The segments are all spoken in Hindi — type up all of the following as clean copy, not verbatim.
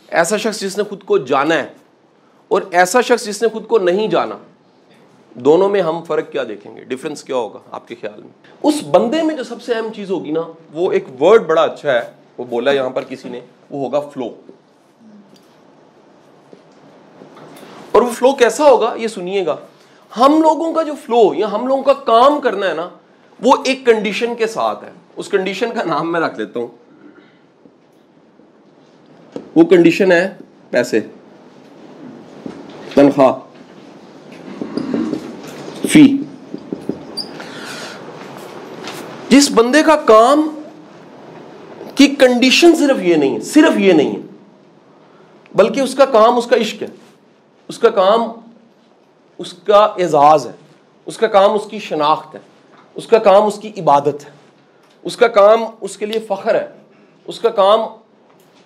ऐसा शख्स जिसने खुद को जाना है और ऐसा शख्स जिसने खुद को नहीं जाना, दोनों में हम फर्क क्या देखेंगे, डिफरेंस क्या होगा आपके ख्याल में? उस बंदे में जो सबसे अहम चीज होगी ना, वो एक वर्ड बड़ा अच्छा है, वो बोला यहां पर किसी ने, वो होगा फ्लो। और वो फ्लो कैसा होगा ये सुनिएगा। हम लोगों का जो फ्लो या हम लोगों का काम करना है ना, वो एक कंडीशन के साथ है। उस कंडीशन का नाम मैं रख लेता हूं, वो कंडीशन है पैसे, तनख्वाह, फी। जिस बंदे का काम की कंडीशन सिर्फ ये नहीं है, बल्कि उसका काम उसका इश्क है, उसका काम उसका एजाज है, उसका काम उसकी शनाख्त है, उसका काम उसकी इबादत है, उसका काम उसके लिए फख्र है, उसका काम,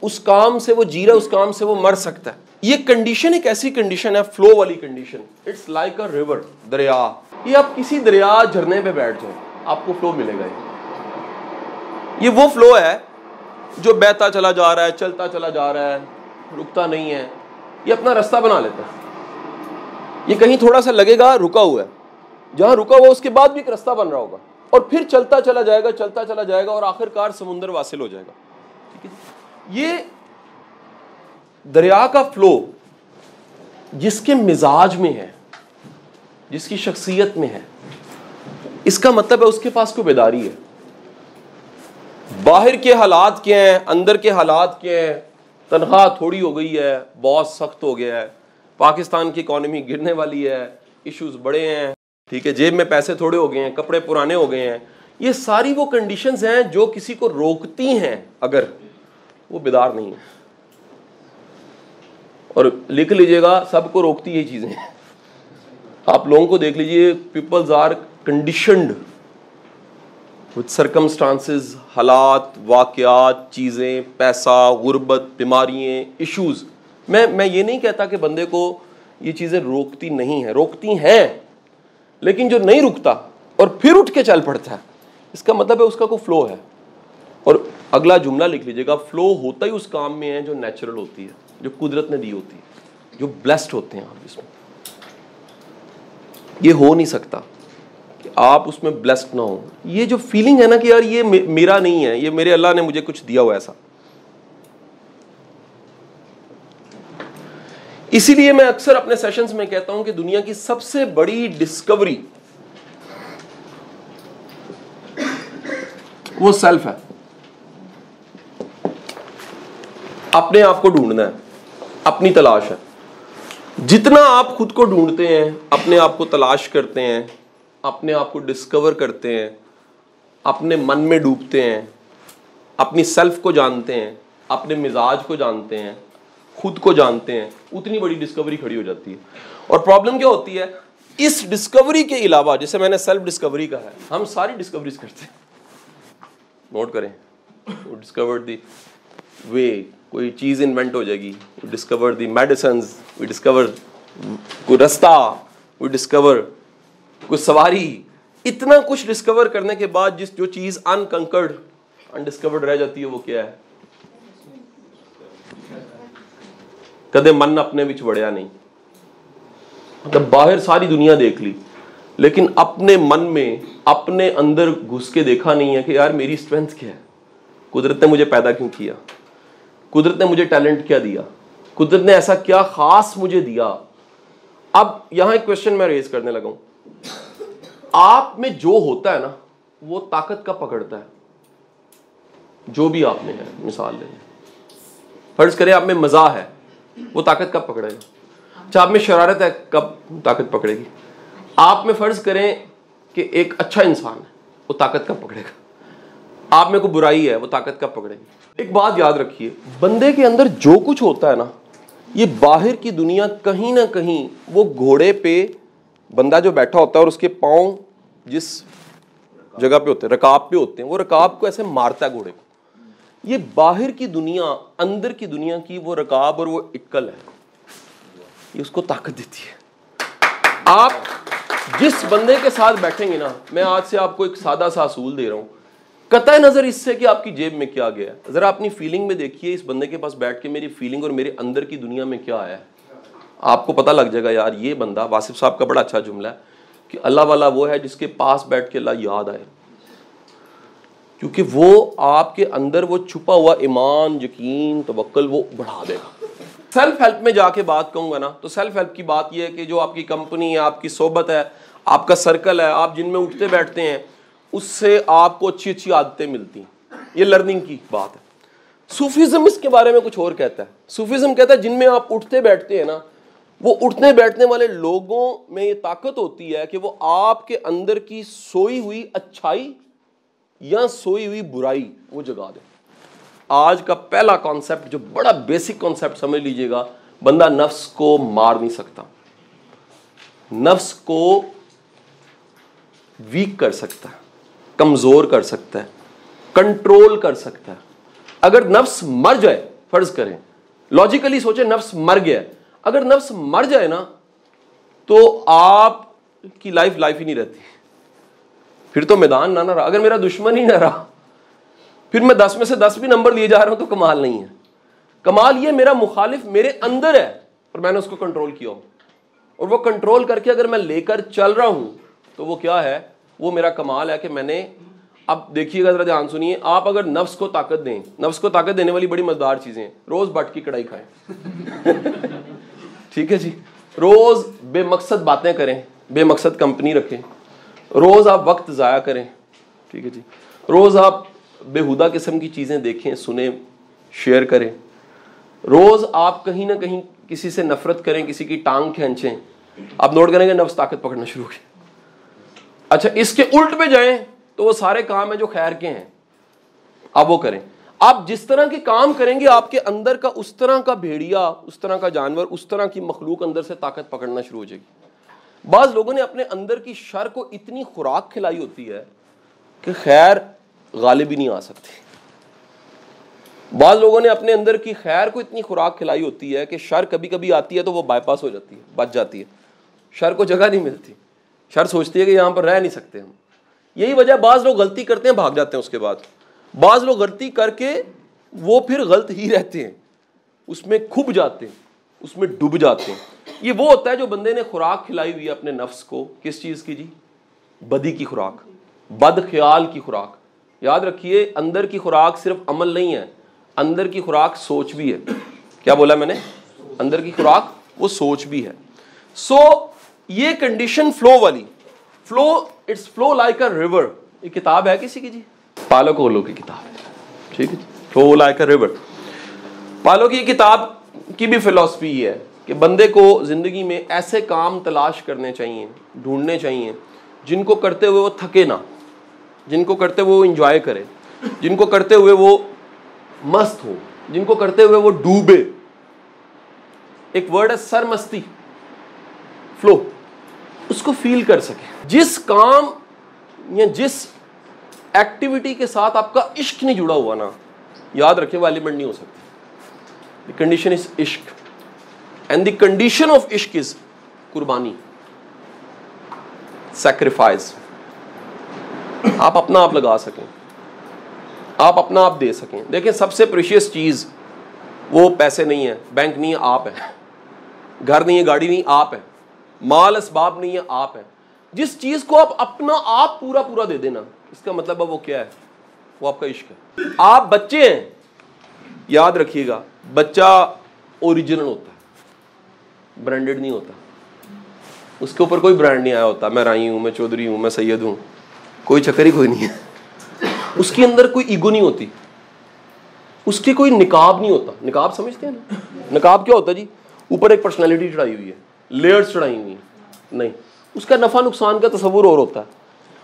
उस काम से वो जी रहा है, उस काम से वो मर सकता है। ये कंडीशन एक ऐसी कंडीशन है, फ्लो वाली condition. It's like a river, दरिया। ये आप किसी दरिया झरने पे बैठ जाए, आपको फ्लो मिलेगा। ये वो फ्लो है जो बहता चला जा रहा है, चलता चला जा रहा है, रुकता नहीं है, ये अपना रास्ता बना लेता है। ये कहीं थोड़ा सा लगेगा रुका हुआ है, जहां रुका हुआ उसके बाद भी एक रास्ता बन रहा होगा, और फिर चलता चला जाएगा और आखिरकार समुंदर वासिल हो जाएगा। ठीक है, ये दरिया का फ्लो जिसके मिजाज में है, जिसकी शख्सियत में है, इसका मतलब है उसके पास कोई बेदारी है। बाहर के हालात क्या हैं, अंदर के हालात क्या हैं, तनख्वाह थोड़ी हो गई है, बॉस सख्त हो गया है, पाकिस्तान की इकॉनमी गिरने वाली है, इश्यूज बड़े हैं, ठीक है, जेब में पैसे थोड़े हो गए हैं, कपड़े पुराने हो गए हैं। ये सारी वो कंडीशंस हैं जो किसी को रोकती हैं अगर वो बेदार नहीं है। और लिख लीजिएगा, सबको रोकती यही चीजें। आप लोगों को देख लीजिए, peoples are conditioned with circumstances, हालात, वाकयात, चीजें, पैसा, गुर्बत, बीमारियां, इश्यूज। मैं ये नहीं कहता कि बंदे को ये चीजें रोकती नहीं है, रोकती हैं, लेकिन जो नहीं रुकता और फिर उठ के चल पड़ता है, इसका मतलब है उसका कोई फ्लो है। और अगला जुमला लिख लीजिएगा, फ्लो होता ही उस काम में है जो नेचुरल होती है, जो कुदरत ने दी होती है, जो ब्लेस्ड होते हैं आप इसमें। ये हो नहीं सकता कि आप उसमें ब्लेस्ड ना हो। ये जो फीलिंग है ना कि यार ये मेरा नहीं है, ये मेरे अल्लाह ने मुझे कुछ दिया हुआ ऐसा। इसीलिए मैं अक्सर अपने सेशंस में कहता हूं कि दुनिया की सबसे बड़ी डिस्कवरी वो सेल्फ है। अपने आप को ढूंढना है, अपनी तलाश है। जितना आप खुद को ढूंढते हैं, अपने आप को तलाश करते हैं, अपने आप को डिस्कवर करते हैं, अपने मन में डूबते हैं, अपनी सेल्फ को जानते हैं, अपने मिजाज को जानते हैं, खुद को जानते हैं, उतनी बड़ी डिस्कवरी खड़ी हो जाती है। और प्रॉब्लम क्या होती है, इस डिस्कवरी के अलावा, जैसे मैंने सेल्फ डिस्कवरी कहा है, हम सारी डिस्कवरीज करते हैं। नोट करें, वो डिस्कवर्ड द वे, कोई चीज इन्वेंट हो जाएगी, we discover the medicines, we discover कोई रास्ता, वी डिस्कवर कोई सवारी। इतना कुछ डिस्कवर करने के बाद जो चीज अनकंकर्ड, अनडिस्कवर्ड रह जाती है, वो क्या है? कदे मन अपने विच वड़िया नहीं। मतलब बाहर सारी दुनिया देख ली, लेकिन अपने मन में, अपने अंदर घुस के देखा नहीं है कि यार मेरी स्ट्रेंथ क्या है, कुदरत ने मुझे पैदा क्यों किया, कुदरत ने मुझे टैलेंट क्या दिया, कुदरत ने ऐसा क्या खास मुझे दिया। अब यहां एक क्वेश्चन मैं रेज करने लगा हूं, आप में जो होता है ना, वो ताकत का पकड़ता है। जो भी आप में है, मिसाल लें, फर्ज करें आप में मजा है, वो ताकत कब पकड़ेगा? अच्छा, आप में शरारत है, कब ताकत पकड़ेगी? आप में फर्ज करें कि एक अच्छा इंसान है, वो ताकत कब पकड़ेगा? आप में कोई बुराई है, वो ताकत कब पकड़ेगी? एक बात याद रखिए, बंदे के अंदर जो कुछ होता है ना, ये बाहर की दुनिया कहीं ना कहीं, वो घोड़े पे बंदा जो बैठा होता है और उसके पांव जिस जगह पे होते हैं, रकाब पे होते हैं, वो रकाब को ऐसे मारता है घोड़े को। ये बाहर की दुनिया, अंदर की दुनिया की वो रकाब और वो इक्कल है, ये उसको ताकत देती है। आप जिस बंदे के साथ बैठेंगे ना, मैं आज से आपको एक सादा सा असूल दे रहा हूं, कतई नजर इससे कि आपकी जेब में क्या गया है। जरा अपनी फीलिंग में देखिए, इस बंदे के पास बैठ के मेरी फीलिंग और मेरे अंदर की दुनिया में क्या आया है, आपको पता लग जाएगा यार ये बंदा, वासिफ साहब का बड़ा अच्छा जुमला है कि अल्लाह वाला वो है जिसके पास बैठ के अल्लाह याद आए, क्योंकि वो आपके अंदर वो छुपा हुआ ईमान, यकीन, तवक्कुल वो बढ़ा देगा। सेल्फ हेल्प में जाके बात कहूंगा ना, तो सेल्फ हेल्प की बात यह है कि जो आपकी कंपनी है, आपकी सोबत है, आपका सर्कल है, आप जिनमें उठते बैठते हैं, उससे आपको अच्छी अच्छी आदतें मिलती हैं। ये लर्निंग की बात है। सूफीज्म इसके बारे में कुछ और कहता है। सूफीज्म कहता है जिनमें आप उठते बैठते हैं ना, वो उठने बैठने वाले लोगों में ये ताकत होती है कि वो आपके अंदर की सोई हुई अच्छाई या सोई हुई बुराई वो जगा दे। आज का पहला कॉन्सेप्ट जो बड़ा बेसिक कॉन्सेप्ट समझ लीजिएगा, बंदा नफ्स को मार नहीं सकता, नफ्स को वीक कर सकता है, कमजोर कर सकता है, कंट्रोल कर सकता है। अगर नफ्स मर जाए, फर्ज करें लॉजिकली सोचे नफ्स मर गया, अगर नफ्स मर जाए ना तो आपकी लाइफ ही नहीं रहती, फिर तो मैदान ना रहा। अगर मेरा दुश्मन ही ना रहा, फिर मैं 10 में से 10 भी नंबर लिए जा रहा हूं तो कमाल नहीं है। कमाल ये मेरा मुखालिफ मेरे अंदर है और मैंने उसको कंट्रोल किया, और वो कंट्रोल करके अगर मैं लेकर चल रहा हूं तो वो क्या है, वो मेरा कमाल है कि मैंने। अब देखिएगा जरा ध्यान सुनिए, आप अगर नफ्स को ताकत दें, नफ्स को ताकत देने वाली बड़ी मजेदार चीजें, रोज बट की कढ़ाई खाएं ठीक है जी, रोज बेमकसद बातें करें, बेमकसद कंपनी रखें, रोज आप वक्त जाया करें, ठीक है जी, रोज आप बेहुदा किस्म की चीजें देखें, सुने, शेयर करें, रोज आप कहीं ना कहीं किसी से नफरत करें, किसी की टांग खींचें, आप नोट करेंगे नफ्स ताकत पकड़ना शुरू हो गया। अच्छा, इसके उल्ट पे जाएं तो वो सारे काम है जो खैर के हैं, आप वो करें। आप जिस तरह के काम करेंगे आपके अंदर का उस तरह का भेड़िया, उस तरह का जानवर, उस तरह की मखलूक अंदर से ताकत पकड़ना शुरू हो जाएगी। बाज लोगों ने अपने अंदर की शर को इतनी खुराक खिलाई होती है कि खैर गालिब ही नहीं आ सकती। बाज लोगों ने अपने अंदर की खैर को इतनी खुराक खिलाई होती है कि शर कभी कभी आती है तो वो बाईपास हो जाती है, बच जाती है, शर को जगह नहीं मिलती। शर सोचती है कि यहां पर रह नहीं सकते हम। यही वजह, बाज लोग गलती करते हैं, भाग जाते हैं, उसके बाद बाज लोग गलती करके वो फिर गलत ही रहते हैं, उसमें खुब जाते हैं, उसमें डूब जाते हैं। ये वो होता है जो बंदे ने खुराक खिलाई हुई है अपने नफ्स को, किस चीज की जी, बदी की खुराक, बद ख्याल की खुराक। याद रखिए, अंदर की खुराक सिर्फ अमल नहीं है, अंदर की खुराक सोच भी है। क्या बोला मैंने, अंदर की खुराक वो सोच भी है। सो ये कंडीशन फ्लो वाली, flow, it's flow like a river, ये किताब है किसी की जी, पालो कोलो की किताब है, ठीक है, फ्लो लाइक अ रिवर। पालो की किताब की भी फिलॉसफी है कि बंदे को जिंदगी में ऐसे काम तलाश करने चाहिए, ढूंढने चाहिए जिनको करते हुए वो थके ना, जिनको करते हुए वो इंजॉय करे, जिनको करते हुए वो मस्त हो, जिनको करते हुए वो डूबे। एक वर्ड है सरमस्ती, फ्लो, उसको फील कर सके। जिस काम या जिस एक्टिविटी के साथ आपका इश्क नहीं जुड़ा हुआ ना, याद रखे वो एलिमेंट नहीं हो सकती। द कंडीशन इज इश्क, एंड द कंडीशन ऑफ इश्क इज कुर्बानी, सैक्रिफाइस। आप अपना आप लगा सकें, आप अपना आप दे सकें। देखें, सबसे प्रीशियस चीज वो पैसे नहीं है, बैंक नहीं है, आप है, घर नहीं है, गाड़ी नहीं, आप है, माल असबाब नहीं है, आप है। जिस चीज को आप अपना आप पूरा पूरा दे देना, इसका मतलब है वो क्या है, वो आपका इश्क है। आप बच्चे हैं, याद रखिएगा, बच्चा ओरिजिनल होता है, ब्रांडेड नहीं होता, उसके ऊपर कोई ब्रांड नहीं आया होता, मैं राई हूं, मैं चौधरी हूं, मैं सैयद हूं, कोई चक्कर ही कोई नहीं है। उसके अंदर कोई ईगो नहीं होती, उसके कोई निकाब नहीं होता। निकाब समझते हैं ना, निकाब क्या होता है जी, ऊपर एक पर्सनालिटी चढ़ाई हुई है, लेयर्स चढ़ाई हुई है, नहीं, उसका नफा नुकसान का तस्वुर और होता है।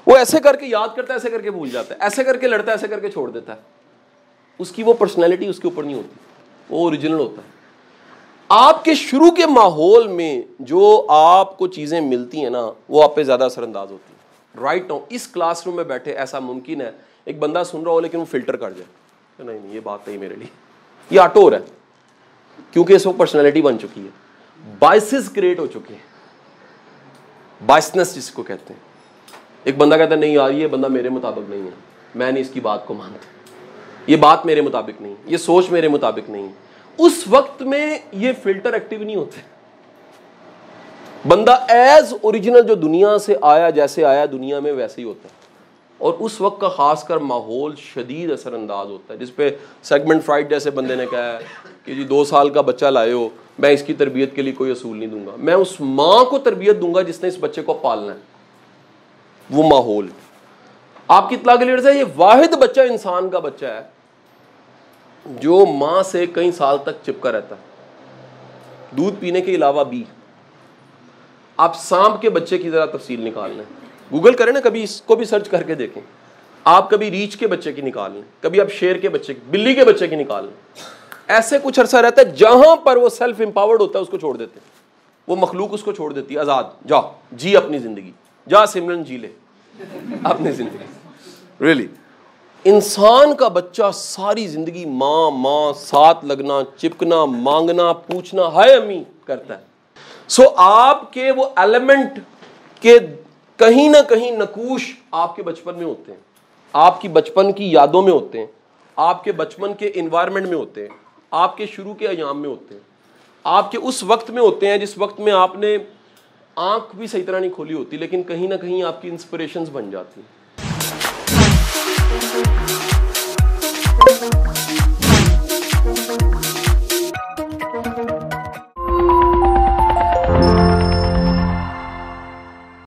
वो ऐसे करके याद करता है, ऐसे करके भूल जाता है, ऐसे करके लड़ता है, ऐसे करके छोड़ देता है। उसकी वो पर्सनैलिटी उसके ऊपर नहीं होती, वो ओरिजिनल होता है। आपके शुरू के माहौल में जो आपको चीजें मिलती हैं ना, वो आप पे ज्यादा असरअंदाज होती है। राइट नाउ इस क्लासरूम में बैठे ऐसा मुमकिन है एक बंदा सुन रहा हो लेकिन वो फिल्टर कर जाए, नहीं ये बात नहीं मेरे लिए, ये ऑटो हो रहा है, क्योंकि इस वक्त पर्सनैलिटी बन चुकी है, बायसेस क्रिएट हो चुके हैं, बायसनेस जिसको कहते हैं। एक बंदा कहता है नहीं यार ये बंदा मेरे मुताबिक नहीं है, मैं नहीं इसकी बात को मानता, ये बात मेरे मुताबिक नहीं, ये सोच मेरे मुताबिक नहीं। उस वक्त में ये फिल्टर एक्टिव नहीं होते। बंदा एज ओरिजिनल जो दुनिया से आया, जैसे आया दुनिया में वैसे ही होता है। और उस वक्त का खासकर माहौल शदीद असरअंदाज होता है, जिसपे सेगमेंट फ्राइड जैसे बंदे ने कहा है कि जी 2 साल का बच्चा लाए हो, मैं इसकी तरबियत के लिए कोई असूल नहीं दूंगा, मैं उस माँ को तरबियत दूंगा जिसने इस बच्चे को पालना है। वो माहौल आपकी इत्तला के लिए ये वाहिद बच्चा इंसान का बच्चा है जो माँ से कई साल तक चिपका रहता है, दूध पीने के अलावा भी। आप सांप के बच्चे की जरा तफसील निकाल लें, गूगल करें ना, कभी इसको भी सर्च करके देखें। आप कभी रीछ के बच्चे की निकाल लें, कभी आप शेर के बच्चे, बिल्ली के बच्चे की निकाल लें। ऐसे कुछ अरसा रहता है जहां पर वो सेल्फ एम्पावर्ड होता है, उसको छोड़ देते हैं, वो मखलूक उसको छोड़ देती है, आजाद जाओ जी अपनी जिंदगी, जा सिमरन जी ले अपनी जिंदगी। रियली इंसान का बच्चा सारी जिंदगी माँ माँ साथ लगना, चिपकना, मांगना, पूछना, हाय अम्मी करता है। सो आपके वो एलिमेंट के कहीं ना कहीं नकूश आपके बचपन में होते हैं, आपकी बचपन की यादों में होते हैं, आपके बचपन के इन्वायरमेंट में होते हैं, आपके शुरू के अयाम में होते हैं, आपके उस वक्त में होते हैं जिस वक्त में आपने आंख भी सही तरह नहीं खोली होती, लेकिन कहीं ना कहीं आपकी इंस्पिरेशंस बन जाती हैं।